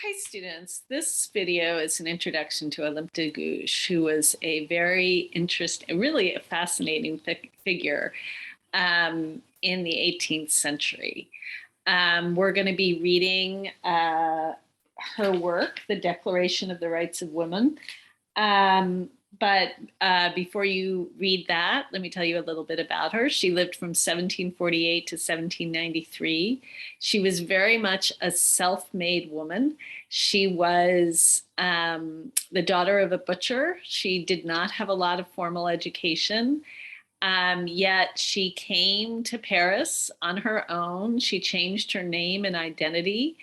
Hi students, this video is an introduction to Olympe de Gouges, who was a very interesting, really a fascinating figure in the 18th century. We're going to be reading her work, The Declaration of the Rights of Women. But before you read that, let me tell you a little bit about her. She lived from 1748 to 1793. She was very much a self-made woman. She was the daughter of a butcher. She did not have a lot of formal education. Yet she came to Paris on her own. She changed her name and identity.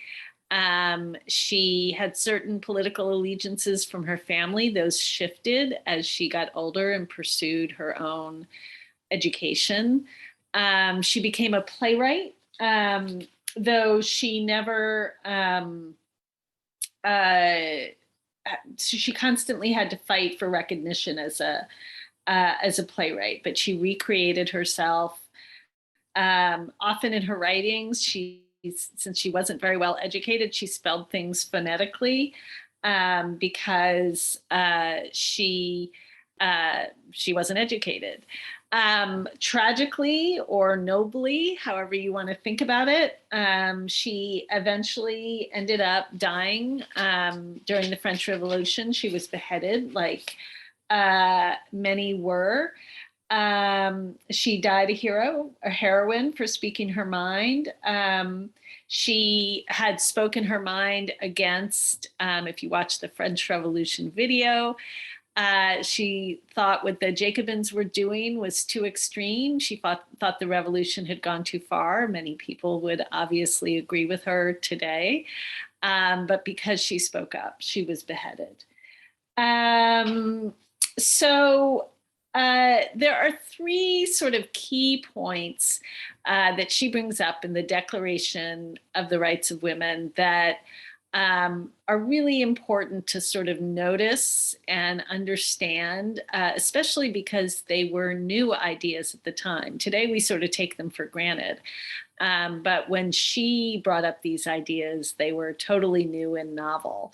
She had certain political allegiances from her family. Those shifted as she got older and pursued her own education. She became a playwright, though she never, she constantly had to fight for recognition as a playwright, but she recreated herself. Often in her writings, since she wasn't very well educated, she spelled things phonetically because she wasn't educated. Tragically or nobly, however you want to think about it, she eventually ended up dying during the French Revolution. She was beheaded, like many were. She died a heroine for speaking her mind. She had spoken her mind against, if you watch the French Revolution video, she thought what the Jacobins were doing was too extreme. She thought the revolution had gone too far. Many people would obviously agree with her today. But because she spoke up, she was beheaded. So there are three sort of key points that she brings up in the Declaration of the Rights of Women that are really important to sort of notice and understand, especially because they were new ideas at the time. Today, we sort of take them for granted. But when she brought up these ideas, they were totally new and novel.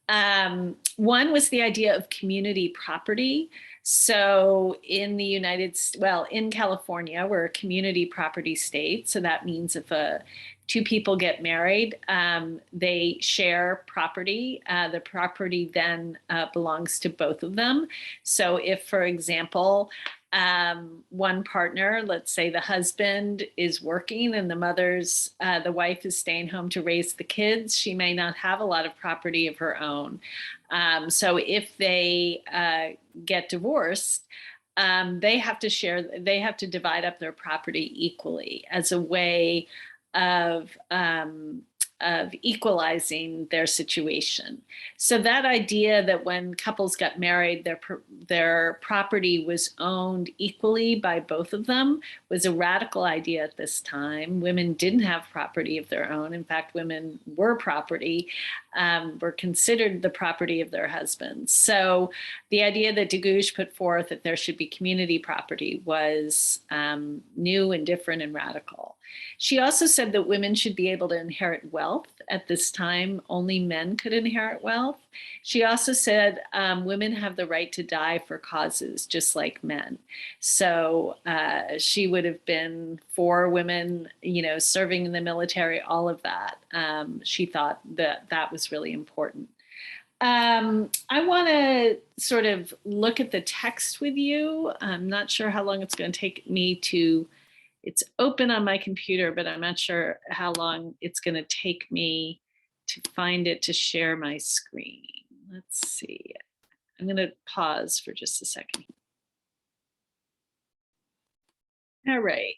One was the idea of community property. So in in California, we're a community property state. So that means if two people get married, they share property. The property then belongs to both of them. So if, for example, one partner, let's say the husband is working and the wife is staying home to raise the kids, she may not have a lot of property of her own. So if they get divorced, they have to divide up their property equally as a way of equalizing their situation. So that idea that when couples got married, their property was owned equally by both of them was a radical idea at this time. Women didn't have property of their own. In fact, women were were considered the property of their husbands. So the idea that de Gouges put forth that there should be community property was new and different and radical. She also said that women should be able to inherit wealth. At this time, only men could inherit wealth. She also said women have the right to die for causes, just like men. So she would have been for women, serving in the military, all of that. She thought that was really important. I want to sort of look at the text with you. I'm not sure how long it's going to take me it's open on my computer, but I'm not sure how long it's going to take me to find it to share my screen. Let's see. I'm going to pause for just a second. All right.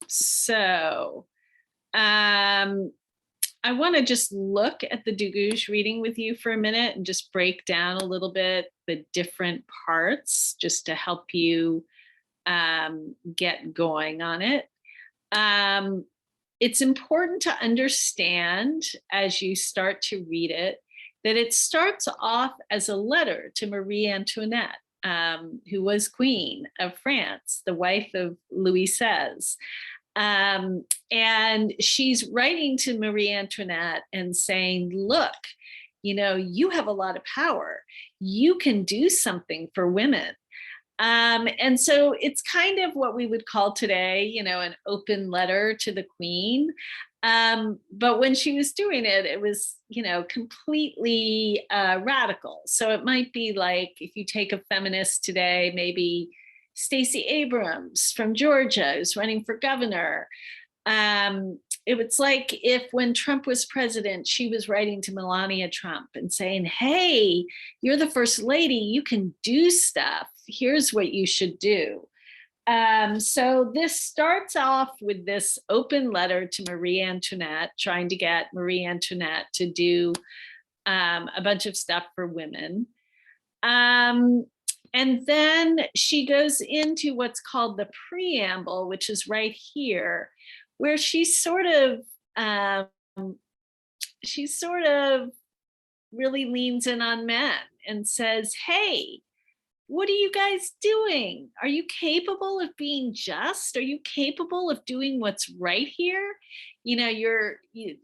So I want to just look at the de Gouges reading with you for a minute and just break down a little bit the different parts just to help you get going on it. It's important to understand as you start to read it that it starts off as a letter to Marie Antoinette, who was Queen of France, the wife of Louis XVI. Um, and she's writing to Marie Antoinette and saying, look, you know, you have a lot of power. You can do something for women. And so it's kind of what we would call today, you know, an open letter to the Queen. But when she was doing it, it was, you know, completely radical. So it might be like if you take a feminist today, maybe Stacey Abrams from Georgia, who's running for governor. It was like if when Trump was president, she was writing to Melania Trump and saying, hey, you're the first lady, you can do stuff. Here's what you should do. So this starts off with this open letter to Marie Antoinette, trying to get Marie Antoinette to do a bunch of stuff for women. And then she goes into what's called the preamble, which is right here, where um, she sort of really leans in on men and says, hey, what are you guys doing? Are you capable of being just? Are you capable of doing what's right here? You know,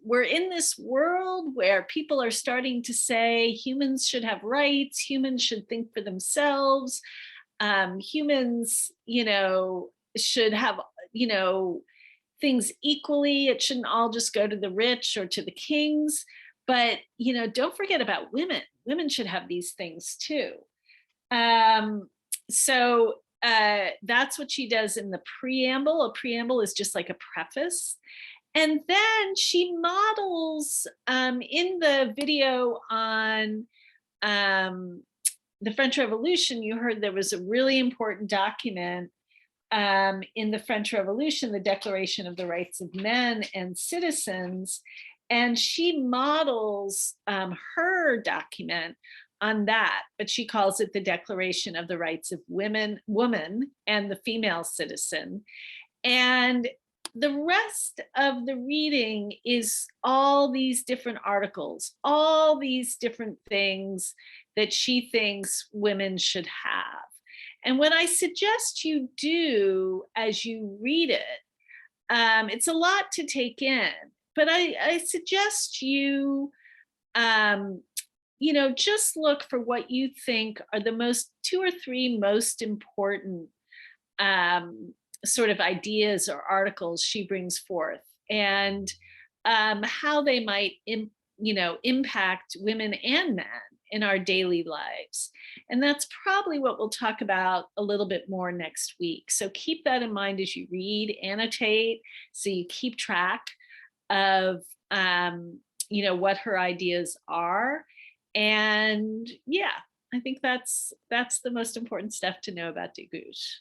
we're in this world where people are starting to say humans should have rights, humans should think for themselves, humans, you know, should have, you know, things equally. It shouldn't all just go to the rich or to the kings. But, you know, don't forget about women. Women should have these things too. Um, so that's what she does in the preamble. A preamble is just like a preface. And then she models in the video on um, the French Revolution, you heard there was a really important document in the French Revolution, the Declaration of the Rights of Men and Citizens. And she models her document on that, but she calls it the Declaration of the Rights of Woman and the Female Citizen. And the rest of the reading is all these different articles, all these different things that she thinks women should have. And what I suggest you do as you read it, it's a lot to take in, but I suggest you, you know, just look for what you think are the most 2 or 3 most important sort of ideas or articles she brings forth, and how they might, you know, impact women and men in our daily lives. And that's probably what we'll talk about a little bit more next week. So keep that in mind as you read, annotate, so you keep track of, you know, what her ideas are. And yeah, I think that's the most important stuff to know about de Gouges.